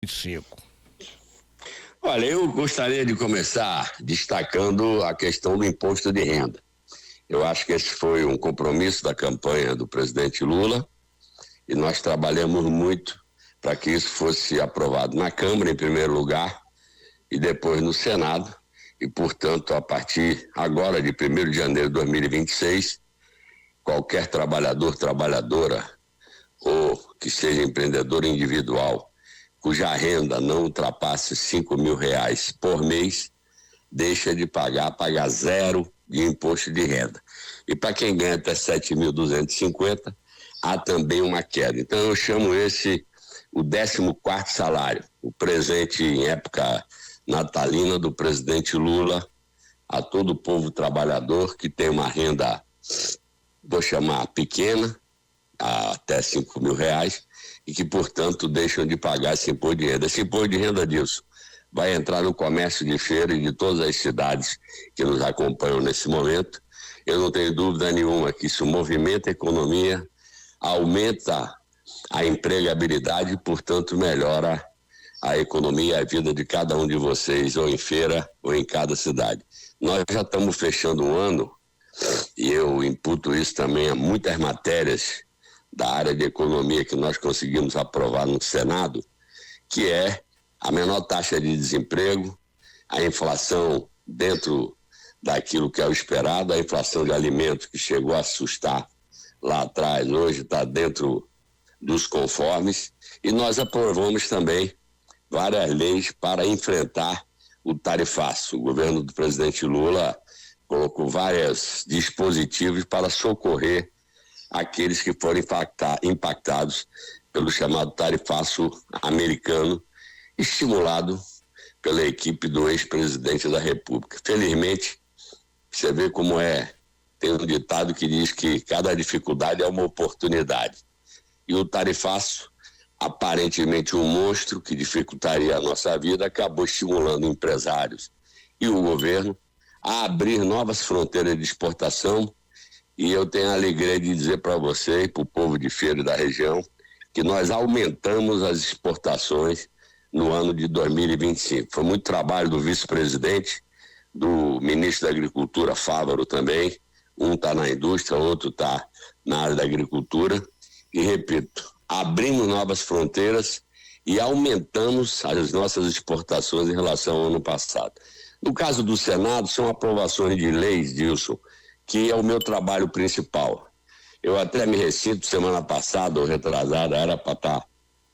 2025? Olha, eu gostaria de começar destacando a questão do imposto de renda. Eu acho que esse foi um compromisso da campanha do presidente Lula e nós trabalhamos muito para que isso fosse aprovado na Câmara, em primeiro lugar, e depois no Senado. E, portanto, a partir agora de 1º de janeiro de 2026, qualquer trabalhador, trabalhadora ou que seja empreendedor individual, cuja renda não ultrapasse R$ 5.000 por mês, deixa de paga zero de imposto de renda. E para quem ganha até 7.250, há também uma queda. Então eu chamo esse o 14º salário, o presente em época natalina do presidente Lula a todo o povo trabalhador que tem uma renda, vou chamar pequena, até R$ 5.000, e que, portanto, deixam de pagar esse imposto de renda. Esse imposto de renda disso vai entrar no comércio de feira e de todas as cidades que nos acompanham nesse momento. Eu não tenho dúvida nenhuma que isso movimenta a economia, aumenta a empregabilidade e, portanto, melhora a economia e a vida de cada um de vocês, ou em feira ou em cada cidade. Nós já estamos fechando um ano, e eu imputo isso também a muitas matérias da área de economia que nós conseguimos aprovar no Senado, que é a menor taxa de desemprego, a inflação dentro daquilo que é o esperado, a inflação de alimentos que chegou a assustar lá atrás, hoje está dentro dos conformes, e nós aprovamos também várias leis para enfrentar o tarifaço. O governo do presidente Lula colocou vários dispositivos para socorrer aqueles que foram impactados pelo chamado tarifaço americano, estimulado pela equipe do ex-presidente da República. Felizmente, você vê como é, tem um ditado que diz que cada dificuldade é uma oportunidade. E o tarifaço, aparentemente um monstro que dificultaria a nossa vida, acabou estimulando empresários e o governo a abrir novas fronteiras de exportação. E eu tenho a alegria de dizer para você e para o povo de Feira e da região que nós aumentamos as exportações no ano de 2025. Foi muito trabalho do vice-presidente, do ministro da Agricultura, Fávaro também. Um está na indústria, outro está na área da agricultura. E repito, abrimos novas fronteiras e aumentamos as nossas exportações em relação ao ano passado. No caso do Senado, são aprovações de leis, Dilson, que é o meu trabalho principal. Eu até me ressinto, semana passada ou retrasada, era para estar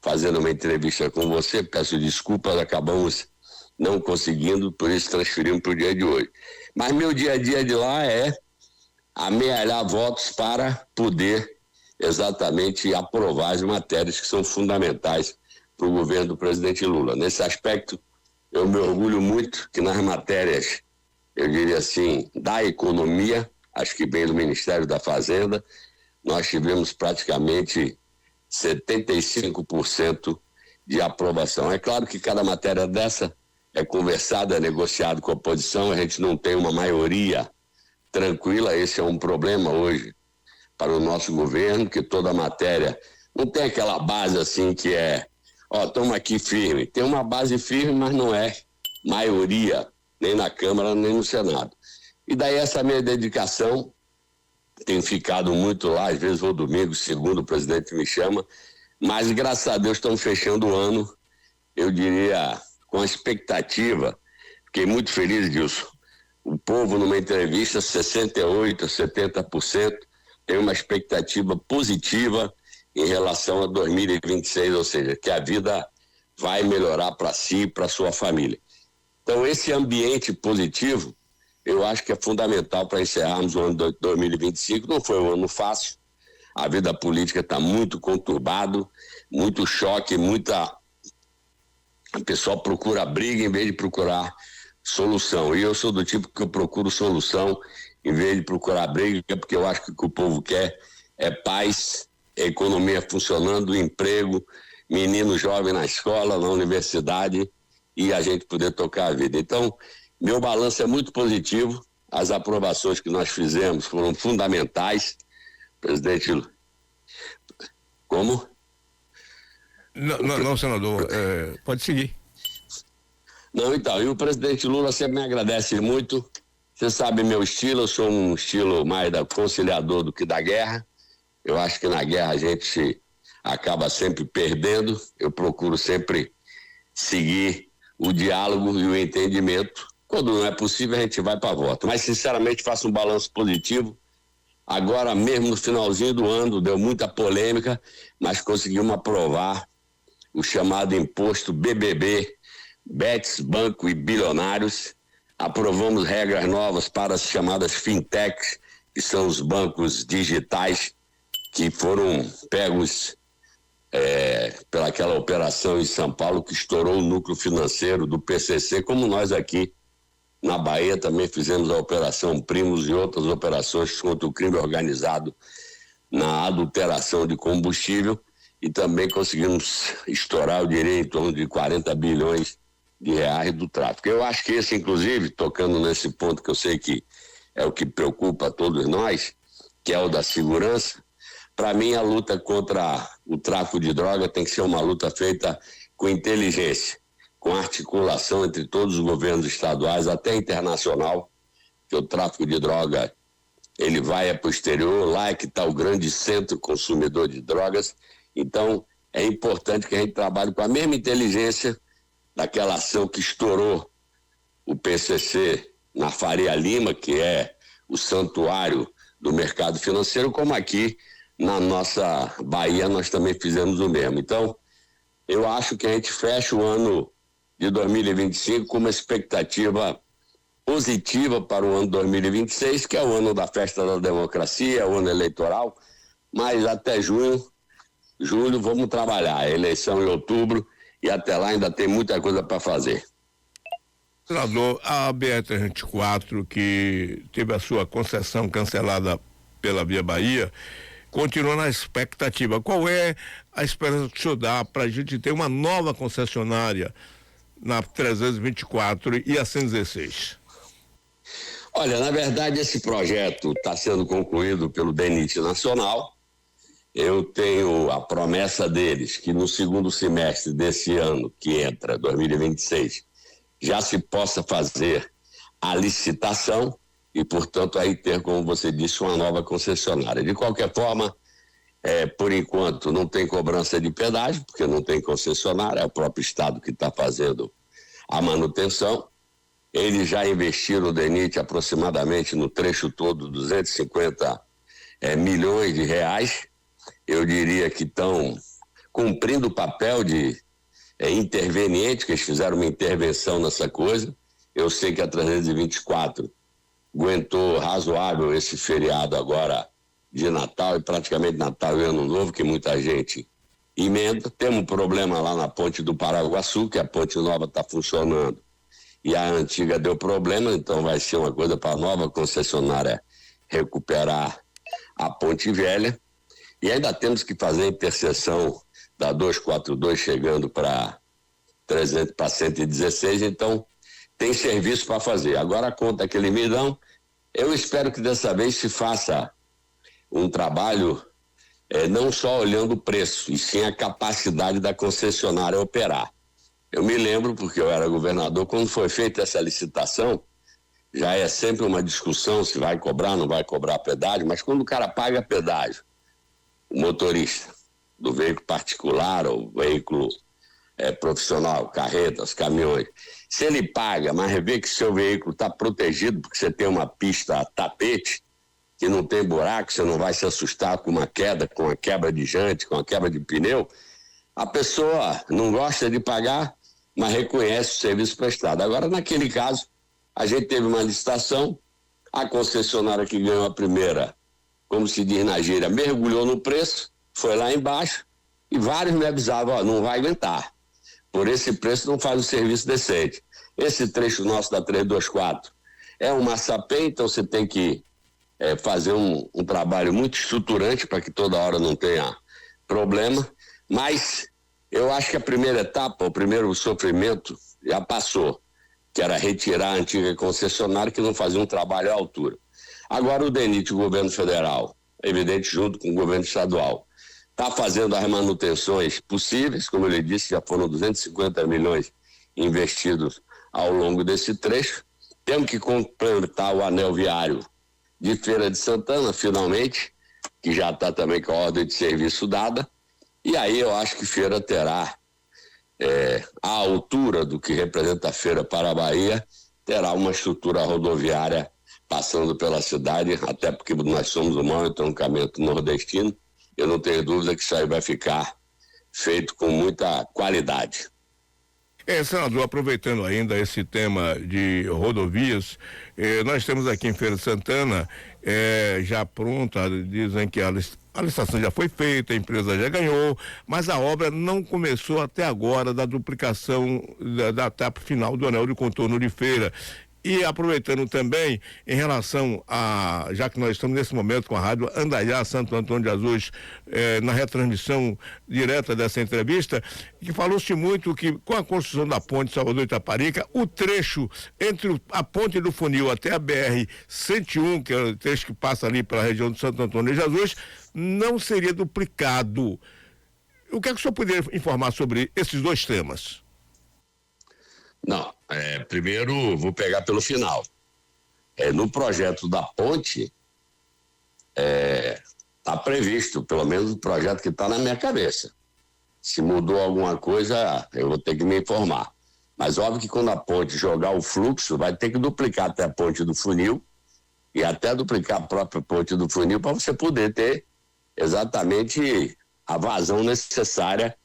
fazendo uma entrevista com você, peço desculpas, acabamos não conseguindo, por isso transferimos para o dia de hoje. Mas meu dia a dia de lá é amealhar votos para poder exatamente aprovar as matérias que são fundamentais para o governo do presidente Lula. Nesse aspecto, eu me orgulho muito que nas matérias, eu diria assim, da economia, acho que bem do Ministério da Fazenda, nós tivemos praticamente 75% de aprovação. É claro que cada matéria dessa é conversada, é negociado com a oposição, a gente não tem uma maioria tranquila, esse é um problema hoje para o nosso governo, que toda matéria não tem aquela base assim que é, estamos aqui firme. Tem uma base firme, mas não é maioria, nem na Câmara, nem no Senado. E daí essa minha dedicação, tenho ficado muito lá, às vezes vou domingo, segundo o presidente me chama, mas graças a Deus estamos fechando o ano, eu diria, com a expectativa, fiquei muito feliz disso. O povo, numa entrevista, 68%, 70%, tem uma expectativa positiva em relação a 2026, ou seja, que a vida vai melhorar para si e para sua família. Então, esse ambiente positivo, eu acho que é fundamental para encerrarmos o ano de 2025. Não foi um ano fácil, a vida política está muito conturbado, muito choque, a pessoa procura briga em vez de procurar solução. E eu sou do tipo que eu procuro solução em vez de procurar briga, porque eu acho que o que o povo quer é paz, economia funcionando, emprego, menino jovem na escola, na universidade, e a gente poder tocar a vida. Então, meu balanço é muito positivo, as aprovações que nós fizemos foram fundamentais. Presidente, como? Não, senador, pode seguir. Não, então, e o presidente Lula sempre me agradece muito. Você sabe meu estilo, eu sou um estilo mais conciliador do que da guerra. Eu acho que na guerra a gente acaba sempre perdendo. Eu procuro sempre seguir o diálogo e o entendimento. Quando não é possível, a gente vai para a voto. Mas, sinceramente, faço um balanço positivo. Agora mesmo, no finalzinho do ano, deu muita polêmica, mas conseguimos aprovar o chamado imposto BBB, Bets, Banco e Bilionários. Aprovamos regras novas para as chamadas fintechs, que são os bancos digitais, que foram pegos pelaquela operação em São Paulo que estourou o núcleo financeiro do PCC, como nós aqui na Bahia também fizemos a Operação Primos e outras operações contra o crime organizado na adulteração de combustível, e também conseguimos estourar, eu diria, em torno de 40 bilhões de reais do tráfico. Eu acho que esse, inclusive, tocando nesse ponto que eu sei que é o que preocupa a todos nós, que é o da segurança, para mim a luta contra o tráfico de droga tem que ser uma luta feita com inteligência, com articulação entre todos os governos estaduais, até internacional, que o tráfico de droga ele vai para o exterior, lá é que está o grande centro consumidor de drogas. Então é importante que a gente trabalhe com a mesma inteligência daquela ação que estourou o PCC na Faria Lima, que é o santuário do mercado financeiro, como aqui na nossa Bahia nós também fizemos o mesmo. Então eu acho que a gente fecha o ano de 2025 com uma expectativa positiva para o ano 2026, que é o ano da festa da democracia, o ano eleitoral, mas até julho, vamos trabalhar. A eleição em outubro e até lá ainda tem muita coisa para fazer. Senador, a BR-324, que teve a sua concessão cancelada pela Via Bahia, continua na expectativa. Qual é a esperança que o senhor dá para a gente ter uma nova concessionária na 324 e a 116? Olha, na verdade esse projeto está sendo concluído pelo DENIT Nacional. Eu tenho a promessa deles que no segundo semestre desse ano, que entra, 2026, já se possa fazer a licitação e, portanto, aí ter, como você disse, uma nova concessionária. De qualquer forma, por enquanto não tem cobrança de pedágio, porque não tem concessionária, é o próprio Estado que está fazendo a manutenção. Eles já investiram no DENIT aproximadamente no trecho todo 250 milhões de reais. Eu diria que estão cumprindo o papel de interveniente, que eles fizeram uma intervenção nessa coisa. Eu sei que a 324 aguentou razoável esse feriado agora de Natal, e praticamente Natal e Ano Novo, que muita gente emenda. Temos um problema lá na ponte do Paraguaçu, que a ponte nova está funcionando e a antiga deu problema, então vai ser uma coisa para a nova concessionária recuperar a ponte velha. E ainda temos que fazer a interseção da 242 chegando para 116, então tem serviço para fazer. Agora a conta que eles me dão, eu espero que dessa vez se faça um trabalho não só olhando o preço, e sim a capacidade da concessionária operar. Eu me lembro, porque eu era governador, quando foi feita essa licitação, já é sempre uma discussão se vai cobrar, não vai cobrar pedágio, mas quando o cara paga pedágio, o motorista do veículo particular ou veículo profissional, carretas, caminhões, se ele paga, mas vê que seu veículo está protegido, porque você tem uma pista tapete, que não tem buraco, você não vai se assustar com uma queda, com a quebra de jante, com a quebra de pneu, a pessoa não gosta de pagar, mas reconhece o serviço prestado. Agora, naquele caso, a gente teve uma licitação, a concessionária que ganhou a primeira, como se diz na gíria, mergulhou no preço, foi lá embaixo, e vários me avisavam, não vai aguentar. Por esse preço não faz um serviço decente. Esse trecho nosso da 324 é um massapê, então você tem que fazer um trabalho muito estruturante para que toda hora não tenha problema, mas eu acho que a primeira etapa, o primeiro sofrimento já passou, que era retirar a antiga concessionária que não fazia um trabalho à altura. Agora o DENIT, o governo federal, evidente junto com o governo estadual, está fazendo as manutenções possíveis, como eu lhe disse, já foram 250 milhões investidos ao longo desse trecho. Temos que completar o anel viário de Feira de Santana, finalmente, que já está também com a ordem de serviço dada, e aí eu acho que Feira terá, à altura do que representa a Feira para a Bahia, terá uma estrutura rodoviária passando pela cidade, até porque nós somos o maior entroncamento nordestino. Eu não tenho dúvida que isso aí vai ficar feito com muita qualidade. Senador, aproveitando ainda esse tema de rodovias, nós temos aqui em Feira de Santana já pronta, dizem que a licitação já foi feita, a empresa já ganhou, mas a obra não começou até agora da duplicação da etapa final do anel de contorno de Feira. E aproveitando também, em relação a, já que nós estamos nesse momento com a rádio Andaiá, Santo Antônio de Jesus, na retransmissão direta dessa entrevista, que falou-se muito que com a construção da ponte Salvador-Itaparica, o trecho entre a ponte do Funil até a BR-101, que é o trecho que passa ali pela região de Santo Antônio de Jesus, não seria duplicado. O que é que o senhor poderia informar sobre esses dois temas? Não, primeiro vou pegar pelo final. No projeto da ponte, está previsto, pelo menos o projeto que está na minha cabeça. Se mudou alguma coisa, eu vou ter que me informar. Mas óbvio que quando a ponte jogar o fluxo, vai ter que duplicar até a ponte do Funil e até duplicar a própria ponte do Funil para você poder ter exatamente a vazão necessária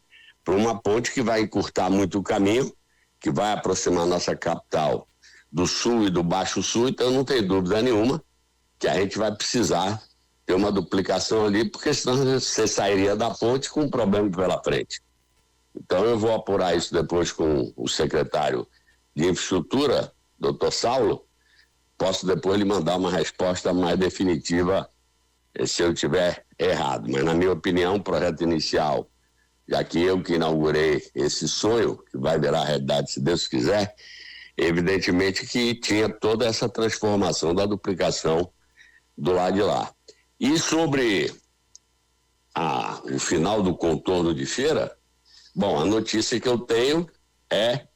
para uma ponte que vai encurtar muito o caminho, que vai aproximar nossa capital do sul e do baixo sul. Então não tem dúvida nenhuma que a gente vai precisar ter uma duplicação ali, porque senão você sairia da ponte com um problema pela frente. Então eu vou apurar isso depois com o secretário de Infraestrutura, doutor Saulo. Posso depois lhe mandar uma resposta mais definitiva se eu tiver errado. Mas na minha opinião, o projeto inicial, já que eu que inaugurei esse sonho, que vai virar realidade se Deus quiser, evidentemente que tinha toda essa transformação da duplicação do lado de lá. E sobre o final do contorno de Feira, bom, a notícia que eu tenho é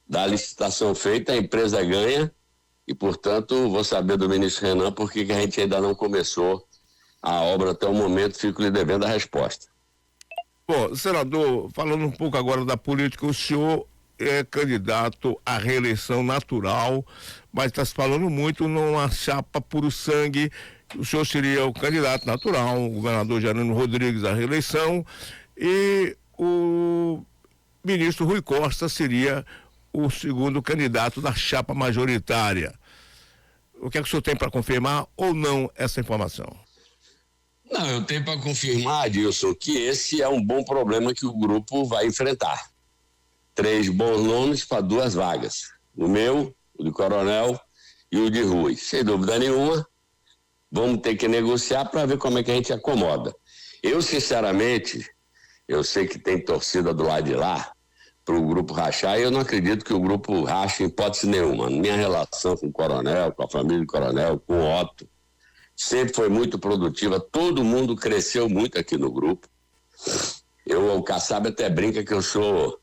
da licitação feita, a empresa ganha e, portanto, vou saber do ministro Renan por que a gente ainda não começou a obra até o momento, fico lhe devendo a resposta. Bom, senador, falando um pouco agora da política, o senhor é candidato à reeleição natural, mas está se falando muito numa chapa puro sangue. O senhor seria o candidato natural, o governador Jerônimo Rodrigues à reeleição, e o ministro Rui Costa seria o segundo candidato da chapa majoritária. O que é que o senhor tem para confirmar ou não essa informação? Não, eu tenho para confirmar, Adilson, que esse é um bom problema que o grupo vai enfrentar. 3 bons nomes para 2 vagas. O meu, o de Coronel e o de Rui. Sem dúvida nenhuma, vamos ter que negociar para ver como é que a gente acomoda. Eu, sinceramente, eu sei que tem torcida do lado de lá para o grupo rachar, e eu não acredito que o grupo rache em hipótese nenhuma. Minha relação com o Coronel, com a família do Coronel, com o Otto, sempre foi muito produtiva, todo mundo cresceu muito aqui no grupo. O Kassab até brinca que eu sou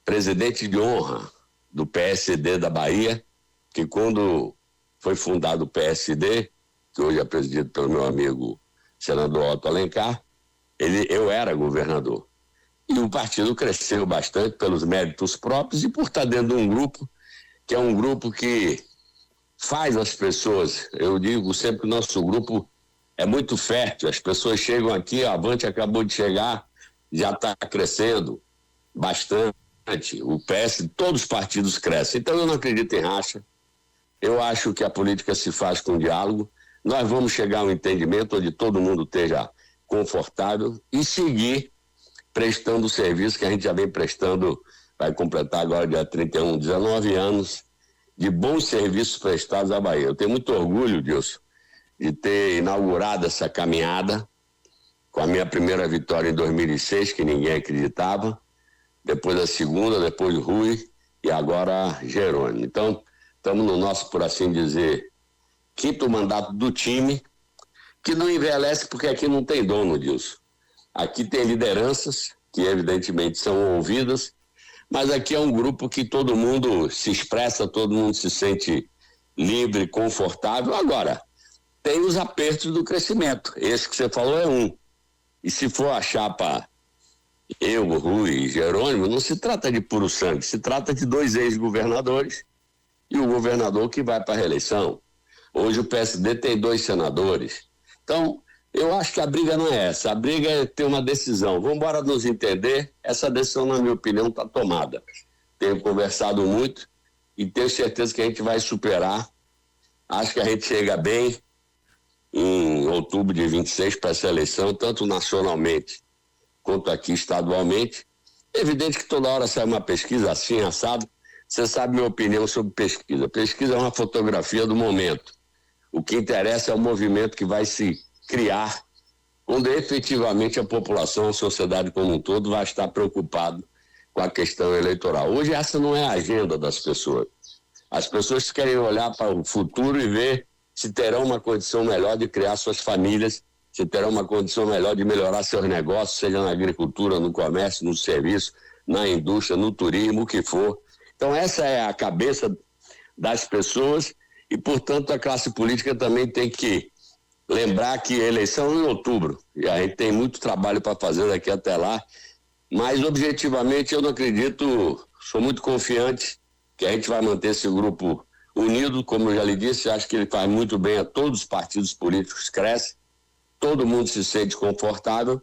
presidente de honra do PSD da Bahia, que quando foi fundado o PSD, que hoje é presidido pelo meu amigo senador Otto Alencar, eu era governador. E o partido cresceu bastante pelos méritos próprios e por estar dentro de um grupo, que é um grupo que faz as pessoas, eu digo sempre que o nosso grupo é muito fértil, as pessoas chegam aqui, a Avante acabou de chegar, já está crescendo bastante, o PS, todos os partidos crescem, então eu não acredito em racha, eu acho que a política se faz com diálogo, nós vamos chegar a um entendimento onde todo mundo esteja confortável e seguir prestando o serviço que a gente já vem prestando, vai completar agora dia 31, 19 anos, de bons serviços prestados à Bahia. Eu tenho muito orgulho, Dilson, de ter inaugurado essa caminhada com a minha primeira vitória em 2006, que ninguém acreditava, depois a segunda, depois Rui e agora Jerônimo. Então, estamos no nosso, por assim dizer, 5º mandato do time, que não envelhece porque aqui não tem dono, Dilson. Aqui tem lideranças que evidentemente são ouvidas, mas aqui é um grupo que todo mundo se expressa, todo mundo se sente livre, confortável. Agora, tem os apertos do crescimento. Esse que você falou é um. E se for a chapa eu, Rui e Jerônimo, não se trata de puro sangue, se trata de 2 ex-governadores e o governador que vai para a reeleição. Hoje o PSD tem 2 senadores. Então, eu acho que a briga não é essa, a briga é ter uma decisão. Vamos embora nos entender, essa decisão, na minha opinião, está tomada. Tenho conversado muito e tenho certeza que a gente vai superar. Acho que a gente chega bem em outubro de 26 para essa eleição, tanto nacionalmente quanto aqui estadualmente. É evidente que toda hora sai uma pesquisa assim, assado. Você sabe minha opinião sobre pesquisa. Pesquisa é uma fotografia do momento. O que interessa é o movimento que vai se criar quando efetivamente a população, a sociedade como um todo, vai estar preocupado com a questão eleitoral. Hoje essa não é a agenda das pessoas. As pessoas querem olhar para o futuro e ver se terão uma condição melhor de criar suas famílias, se terão uma condição melhor de melhorar seus negócios, seja na agricultura, no comércio, no serviço, na indústria, no turismo, o que for. Então essa é a cabeça das pessoas e, portanto, a classe política também tem que lembrar que a eleição é em outubro e a gente tem muito trabalho para fazer daqui até lá, mas objetivamente eu não acredito, sou muito confiante que a gente vai manter esse grupo unido, como eu já lhe disse, acho que ele faz muito bem a todos os partidos políticos, cresce, todo mundo se sente confortável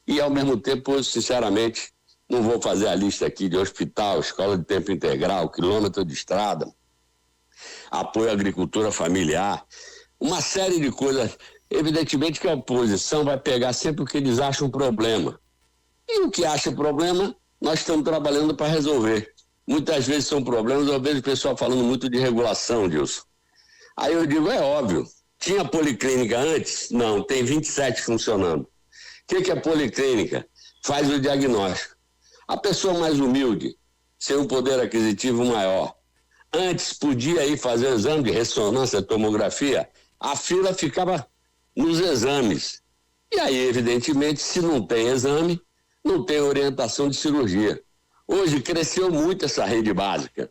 e, ao mesmo tempo, eu, sinceramente, não vou fazer a lista aqui de hospital, escola de tempo integral, quilômetro de estrada, apoio à agricultura familiar, uma série de coisas. Evidentemente que a oposição vai pegar sempre o que eles acham problema. E o que acha problema, nós estamos trabalhando para resolver. Muitas vezes são problemas, eu vejo o pessoal falando muito de regulação, Dilson. Aí eu digo, é óbvio, tinha policlínica antes? Não, tem 27 funcionando. O que é policlínica? Faz o diagnóstico. A pessoa mais humilde, sem um poder aquisitivo maior, antes podia ir fazer o exame de ressonância, tomografia, a fila ficava nos exames. E aí, evidentemente, se não tem exame, não tem orientação de cirurgia. Hoje cresceu muito essa rede básica,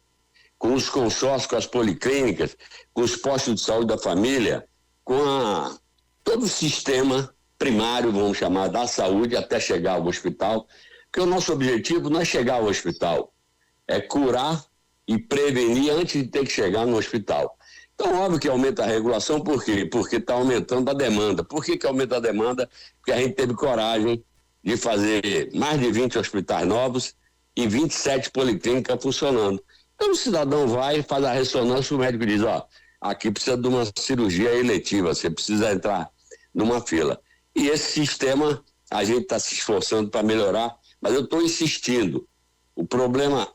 com os consórcios, com as policlínicas, com os postos de saúde da família, com todo o sistema primário, vamos chamar, da saúde até chegar ao hospital, porque o nosso objetivo não é chegar ao hospital, é curar e prevenir antes de ter que chegar no hospital. Então, óbvio que aumenta a regulação, por quê? Porque está aumentando a demanda. Por que aumenta a demanda? Porque a gente teve coragem de fazer mais de 20 hospitais novos e 27 policlínicas funcionando. Então, o cidadão vai, faz a ressonância, o médico diz, aqui precisa de uma cirurgia eletiva, você precisa entrar numa fila. E esse sistema, a gente está se esforçando para melhorar, mas eu estou insistindo. O problema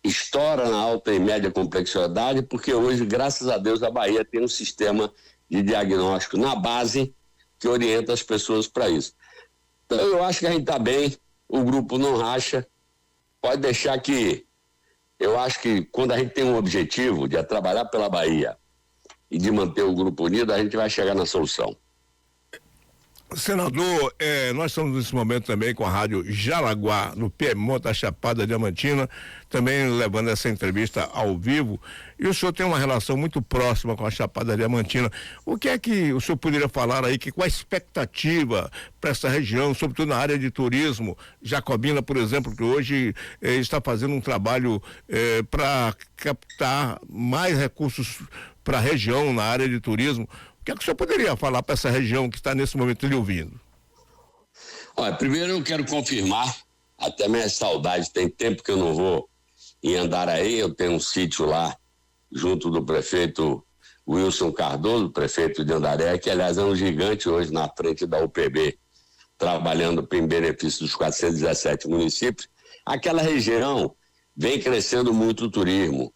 estoura na alta e média complexidade, porque hoje, graças a Deus, a Bahia tem um sistema de diagnóstico na base que orienta as pessoas para isso. Então, eu acho que a gente está bem, o grupo não racha, pode deixar que, eu acho que quando a gente tem um objetivo de trabalhar pela Bahia e de manter o grupo unido, a gente vai chegar na solução. Senador, nós estamos nesse momento também com a Rádio Jaraguá, no Piemonte, da Chapada Diamantina, também levando essa entrevista ao vivo, e o senhor tem uma relação muito próxima com a Chapada Diamantina. O que é que o senhor poderia falar aí, qual a expectativa para essa região, sobretudo na área de turismo? Jacobina, por exemplo, que hoje está fazendo um trabalho para captar mais recursos para a região na área de turismo. O que é que o senhor poderia falar para essa região que está nesse momento lhe ouvindo? Olha, primeiro eu quero confirmar, até minha saudade, tem tempo que eu não vou em Andaraí, eu tenho um sítio lá, junto do prefeito Wilson Cardoso, prefeito de Andaré, que aliás é um gigante hoje na frente da UPB, trabalhando em benefício dos 417 municípios. Aquela região vem crescendo muito o turismo.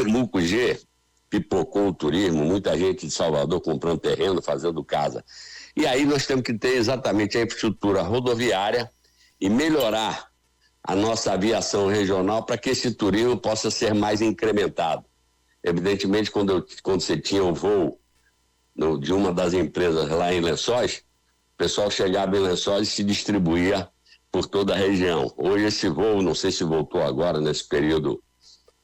Mucugê pipocou o turismo, muita gente de Salvador comprando terreno, fazendo casa. E aí nós temos que ter exatamente a infraestrutura rodoviária e melhorar a nossa aviação regional para que esse turismo possa ser mais incrementado. Evidentemente, quando você tinha o voo de uma das empresas lá em Lençóis, pessoal chegava em Lençóis e se distribuía por toda a região. Hoje esse voo, não sei se voltou agora nesse período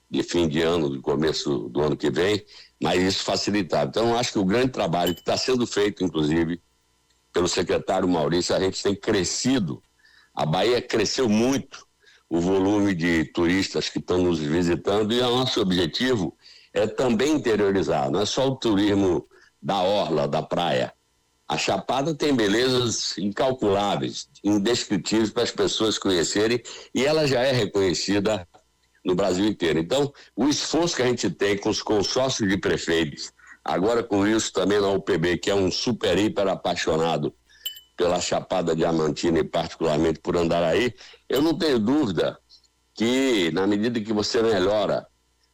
de fim de ano, do começo do ano que vem, mas isso facilitava. Então, eu acho que o grande trabalho que está sendo feito, inclusive, pelo secretário Maurício, a gente tem crescido, a Bahia cresceu muito o volume de turistas que estão nos visitando, e o nosso objetivo é também interiorizar, não é só o turismo da orla, da praia. A Chapada tem belezas incalculáveis, indescritíveis para as pessoas conhecerem, e ela já é reconhecida no Brasil inteiro. Então, o esforço que a gente tem com os consórcios de prefeitos, agora com isso também na UPB, que é um super hiper apaixonado pela Chapada Diamantina e particularmente por Andaraí, eu não tenho dúvida que na medida que você melhora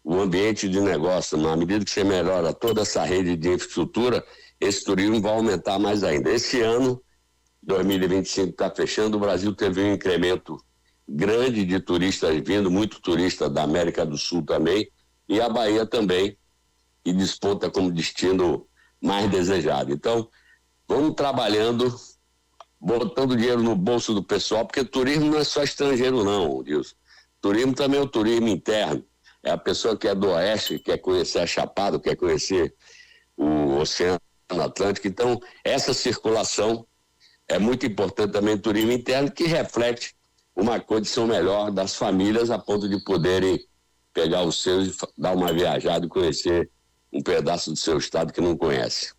o ambiente de negócio, na medida que você melhora toda essa rede de infraestrutura, esse turismo vai aumentar mais ainda. Esse ano, 2025, está fechando, o Brasil teve um incremento grande de turistas vindo, muito turista da América do Sul também, e a Bahia também, que desponta como destino mais desejado. Então, vamos trabalhando, botando dinheiro no bolso do pessoal, porque turismo não é só estrangeiro não, Dilson. Turismo também é o turismo interno. É a pessoa que é do Oeste, que quer conhecer a Chapada, quer conhecer o Oceano Atlântico. Então, essa circulação é muito importante também no turismo interno, que reflete uma condição melhor das famílias a ponto de poderem pegar os seus e dar uma viajada e conhecer um pedaço do seu estado que não conhece.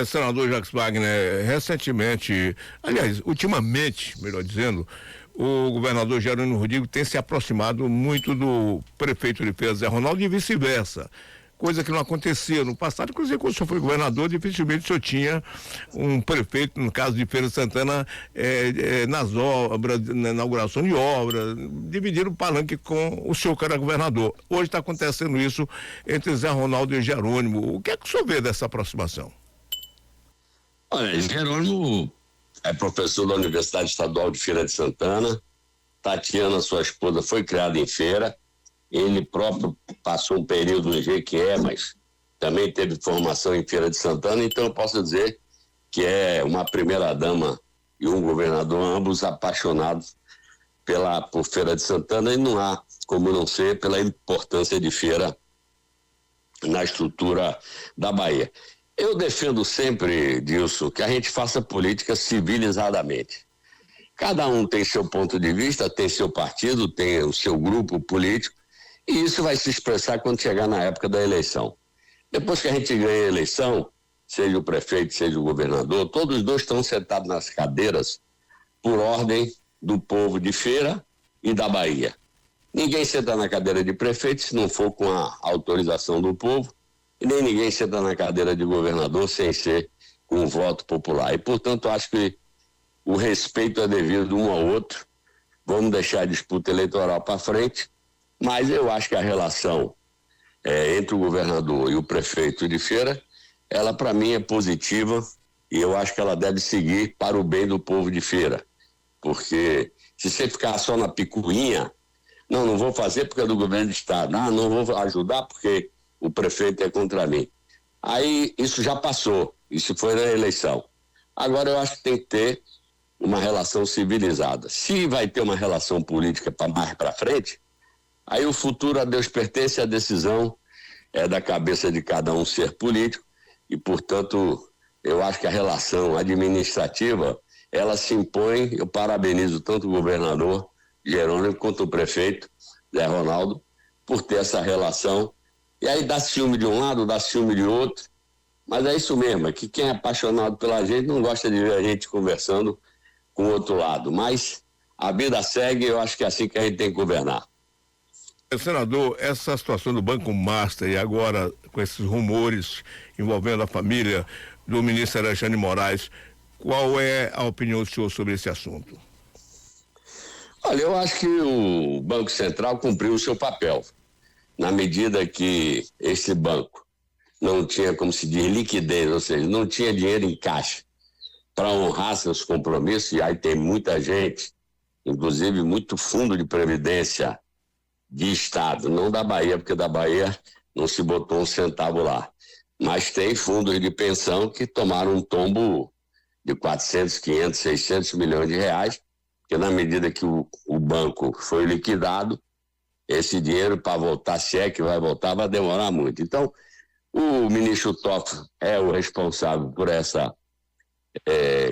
Senador Jacques Wagner, recentemente, aliás, ultimamente, melhor dizendo, o governador Jerônimo Rodrigues tem se aproximado muito do prefeito de Feira, Zé Ronaldo, e vice-versa. Coisa que não acontecia no passado. Inclusive, quando o senhor foi governador, dificilmente o senhor tinha um prefeito, no caso de Feira de Santana, nas obras, na inauguração de obras, dividir o palanque com o senhor que era governador. Hoje está acontecendo isso entre Zé Ronaldo e Jerônimo. O que é que o senhor vê dessa aproximação? Olha, Jerônimo é professor da Universidade Estadual de Feira de Santana. Tatiana, sua esposa, foi criada em Feira. Ele próprio passou um período no Jequié, mas também teve formação em Feira de Santana. Então, eu posso dizer que é uma primeira-dama e um governador, ambos apaixonados por Feira de Santana. E não há como não ser pela importância de Feira na estrutura da Bahia. Eu defendo sempre, Dilson, que a gente faça política civilizadamente. Cada um tem seu ponto de vista, tem seu partido, tem o seu grupo político, e isso vai se expressar quando chegar na época da eleição. Depois que a gente ganha a eleição, seja o prefeito, seja o governador, todos os dois estão sentados nas cadeiras por ordem do povo de Feira e da Bahia. Ninguém senta na cadeira de prefeito se não for com a autorização do povo, e nem ninguém senta na cadeira de governador sem ser com o voto popular. E, portanto, acho que o respeito é devido um ao outro. Vamos deixar a disputa eleitoral para frente, mas eu acho que a relação entre o governador e o prefeito de Feira, ela para mim é positiva, e eu acho que ela deve seguir para o bem do povo de Feira, porque se você ficar só na picuinha, não vou fazer porque é do governo do estado, não vou ajudar porque o prefeito é contra mim. Aí isso já passou, isso foi na eleição. Agora eu acho que tem que ter uma relação civilizada. Se vai ter uma relação política para mais para frente, aí o futuro a Deus pertence, a decisão é da cabeça de cada um ser político, e portanto eu acho que a relação administrativa ela se impõe. Eu parabenizo tanto o governador Jerônimo quanto o prefeito Zé Ronaldo por ter essa relação. E aí dá ciúme de um lado, dá ciúme de outro, mas é isso mesmo, é que quem é apaixonado pela gente não gosta de ver a gente conversando com o outro lado, mas a vida segue, eu acho que é assim que a gente tem que governar. Senador, essa situação do Banco Master e agora com esses rumores envolvendo a família do ministro Alexandre de Moraes, qual é a opinião do senhor sobre esse assunto? Olha, eu acho que o Banco Central cumpriu o seu papel. Na medida que esse banco não tinha, como se diz, liquidez, ou seja, não tinha dinheiro em caixa para honrar seus compromissos, e aí tem muita gente, inclusive muito fundo de previdência de Estado, não da Bahia, porque da Bahia não se botou um centavo lá, mas tem fundos de pensão que tomaram um tombo de 400, 500, 600 milhões de reais, porque na medida que o banco foi liquidado, esse dinheiro para voltar, se é que vai voltar, vai demorar muito. Então, o ministro Toffoli é o responsável por essa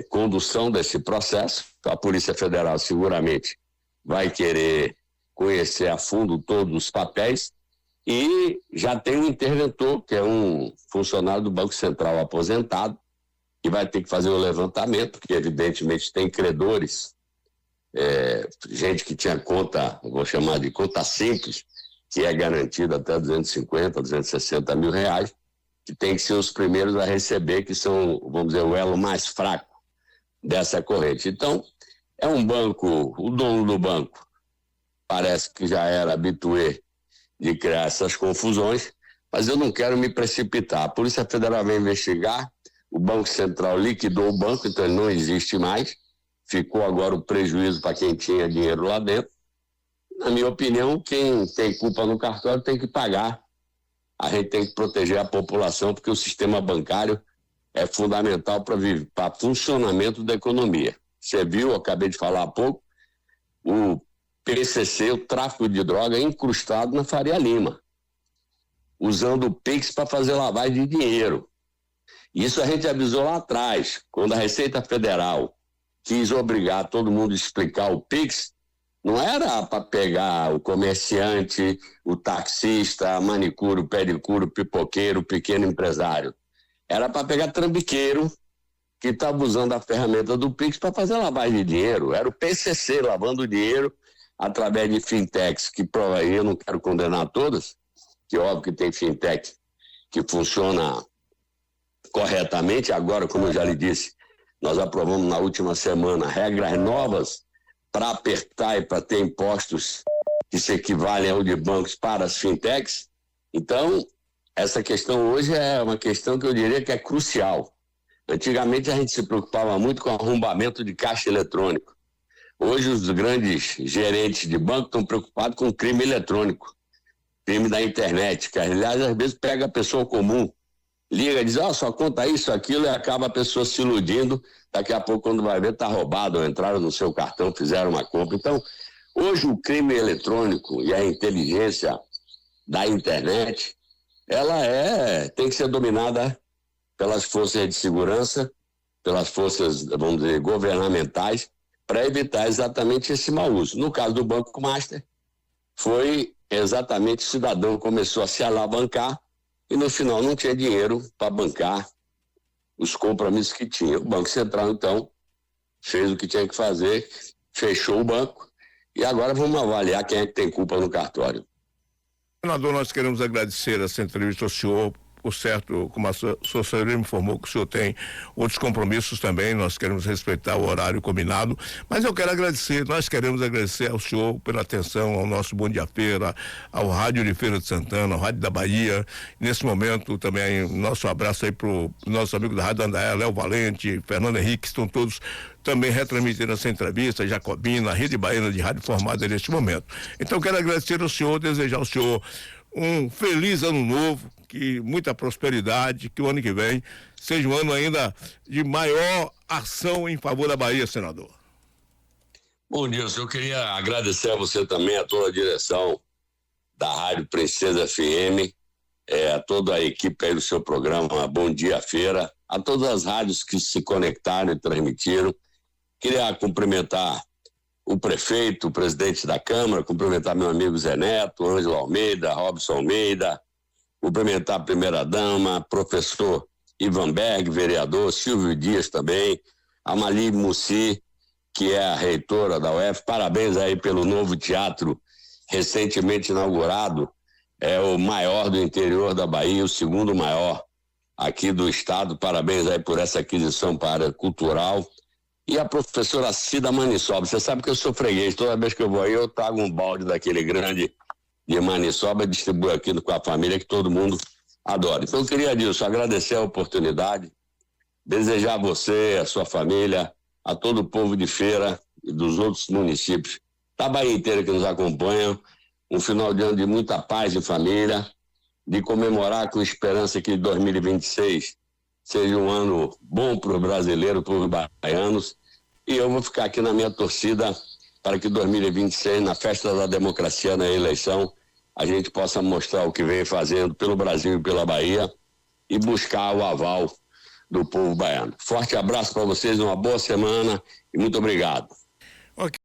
condução desse processo. A Polícia Federal seguramente vai querer conhecer a fundo todos os papéis e já tem um interventor, que é um funcionário do Banco Central aposentado, que vai ter que fazer o levantamento, porque evidentemente tem credores, gente que tinha conta, vou chamar de conta simples, que é garantida até 250, 260 mil reais, que tem que ser os primeiros a receber, que são, vamos dizer, o elo mais fraco dessa corrente. Então, é um banco, o dono do banco parece que já era habitué de criar essas confusões, mas eu não quero me precipitar. A Polícia Federal vai investigar, o Banco Central liquidou o banco, então ele não existe mais, ficou agora o prejuízo para quem tinha dinheiro lá dentro. Na minha opinião, quem tem culpa no cartório tem que pagar. A gente tem que proteger a população, porque o sistema bancário é fundamental para o funcionamento da economia. Você viu, eu acabei de falar há pouco, o PCC, o tráfico de droga, incrustado na Faria Lima, usando o Pix para fazer lavagem de dinheiro. Isso a gente avisou lá atrás, quando a Receita Federal quis obrigar todo mundo a explicar o Pix. Não era para pegar o comerciante, o taxista, manicure, pedicure, pipoqueiro, pequeno empresário. Era para pegar trambiqueiro que estava usando a ferramenta do Pix para fazer lavagem de dinheiro. Era o PCC lavando dinheiro através de fintechs, que eu não quero condenar todas, que óbvio que tem fintech que funciona corretamente. Agora, como eu já lhe disse, nós aprovamos na última semana regras novas para apertar e para ter impostos que se equivalem ao de bancos para as fintechs. Então, essa questão hoje é uma questão que eu diria que é crucial. Antigamente a gente se preocupava muito com arrombamento de caixa eletrônico. Hoje os grandes gerentes de banco estão preocupados com crime eletrônico, crime da internet, que aliás às vezes pega a pessoa comum, liga e diz, só conta isso, aquilo, e acaba a pessoa se iludindo. Daqui a pouco, quando vai ver, está roubado, ou entraram no seu cartão, fizeram uma compra. Então, hoje o crime eletrônico e a inteligência da internet, ela tem que ser dominada pelas forças de segurança, pelas forças, vamos dizer, governamentais, para evitar exatamente esse mau uso. No caso do Banco Master, foi exatamente o cidadão começou a se alavancar e no final não tinha dinheiro para bancar os compromissos que tinha. O Banco Central, então, fez o que tinha que fazer, fechou o banco e agora vamos avaliar quem é que tem culpa no cartório. Senador, nós queremos agradecer essa entrevista ao senhor. Por certo, como a sua senhoria me informou que o senhor tem outros compromissos também, nós queremos respeitar o horário combinado, mas nós queremos agradecer ao senhor pela atenção ao nosso Bom Dia Feira, ao Rádio de Feira de Santana, ao Rádio da Bahia. Nesse momento também nosso abraço aí pro nosso amigo da Rádio Andaé, Léo Valente, Fernando Henrique, estão todos também retransmitindo essa entrevista, Jacobina, a Rede Baiana de Rádio formada neste momento. Então quero agradecer ao senhor, desejar ao senhor um feliz ano novo, que muita prosperidade, que o ano que vem seja um ano ainda de maior ação em favor da Bahia, senador. Bom dia, eu queria agradecer a você também, a toda a direção da Rádio Princesa FM, a toda a equipe aí do seu programa Bom Dia Feira, a todas as rádios que se conectaram e transmitiram. Queria cumprimentar o prefeito, o presidente da Câmara, cumprimentar meu amigo Zé Neto, Ângelo Almeida, Robson Almeida, cumprimentar a primeira-dama, professor Ivan Berg, vereador, Silvio Dias também, a Mali Mussi, que é a reitora da UF. Parabéns aí pelo novo teatro recentemente inaugurado, é o maior do interior da Bahia, o segundo maior aqui do estado. Parabéns aí por essa aquisição para a área cultural. E a professora Cida Maniçoba, você sabe que eu sou freguês, toda vez que eu vou aí eu trago um balde daquele grande de maniçoba e distribuo aqui com a família, que todo mundo adora. Então eu queria, Dilson, agradecer a oportunidade, desejar a você, a sua família, a todo o povo de Feira e dos outros municípios da Bahia inteira que nos acompanham, um final de ano de muita paz e família, de comemorar com esperança que 2026 seja um ano bom para o brasileiro, para os baianos, e eu vou ficar aqui na minha torcida para que 2026, na festa da democracia, na eleição, a gente possa mostrar o que vem fazendo pelo Brasil e pela Bahia e buscar o aval do povo baiano. Forte abraço para vocês, uma boa semana e muito obrigado.